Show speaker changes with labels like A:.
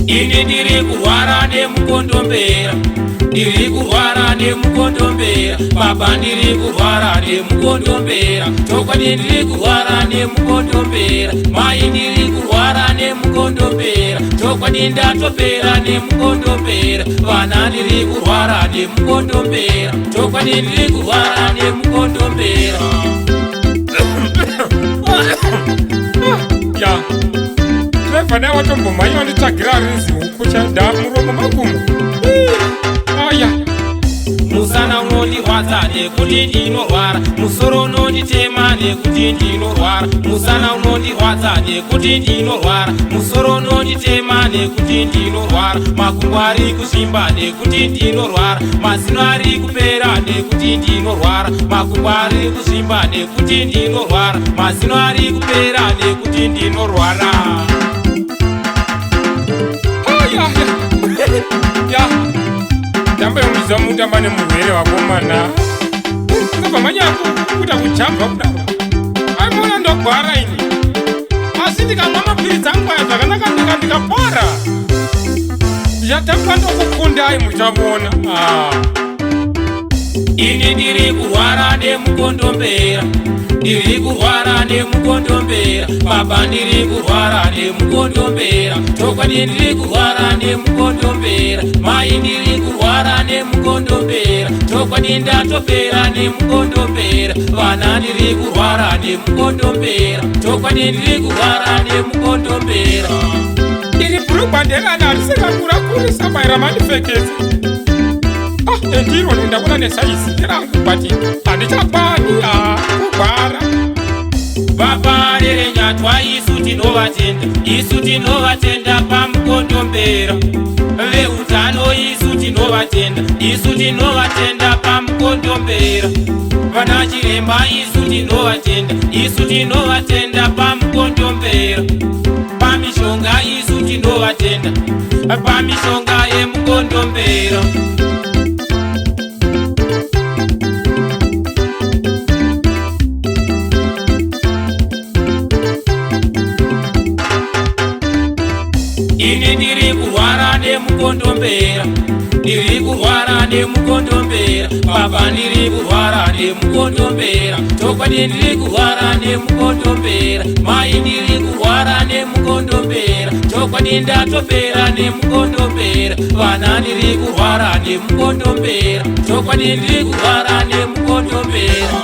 A: Ini ndiri kurwara nemukondombera, ndiri kurwara nemukondombera, baba ndiri kurwara nemukondombera, chokwadi ndiri kurwara nemukondombera, mai ndiri kurwara nemukondombera, chokwadi ndatopera nemukondombera, vana ndiri kurwara nemukondombera, chokwadi ndiri kurwara nemukondombera.
B: Ya vana vatombomhanya vanditsvagira rizi huku chandamuromo magumu. Aya
A: musana unondirwadza nekuti ndinorwara, musoro unonditema nekuti ndinorwara, musana unondirwadza nekuti ndinorwara, musoro unonditema nekuti ndinorwara, makumbo ari kuzvimba nekuti ndinorwara, mazino ari kupera nekuti ndinorwara, makumbo ari kuzvimba nekuti ndinorwara, mazino ari kupera nekuti ndinorwara.
B: ya tamba yomudza mutamba nemurwere wakomana ngabvamanya kuita kujambwa kudaro aimona ndogwara ini, asi ndikamwa mapiritsi angu aya zvakanaka ndikapora ndichatanga ndokukundai muchavona.
A: Ini ndiri kurwara nemukondombera, ndiri kurwara nemukondombera, baba ndiri kurwara nemukondombera, chokwadi ndiri kurwara nemukondombera, mai ndiri kurwara nemukondombera, chokwadi ndatopera nemukondombera, vana ndiri kurwara nemukondombera, chokwadi ndiri kurwara nemukondombera.
B: Iri bhurugwa nderana risingakurakurisa mairamandipfekezi endiro ndakona nesaizi rangu bati handichakwani kugwara.
A: Baba rerenyatwa isu tinovatenda, isu tinovatenda pamukondombera, veutano isu tinovatenda, isu tinovatenda pamukondombera, vana chiremba isu tinovatenda, isu tinovatenda pamukondombera, pamishonga isu tinovatenda, pamishonga yemukondombera. Ini ndiri kurwara nemukondombera, ndiri kurwara nemukondombera, baba ndiri kurwara nemukondombera, chokwadi ndiri kurwara nemukondombera, mai ndiri kurwara nemukondombera, chokwadi ndatopera nemukondombera, vana ndiri kurwara nemukondombera, chokwadi ndiri kurwara nemukondombera.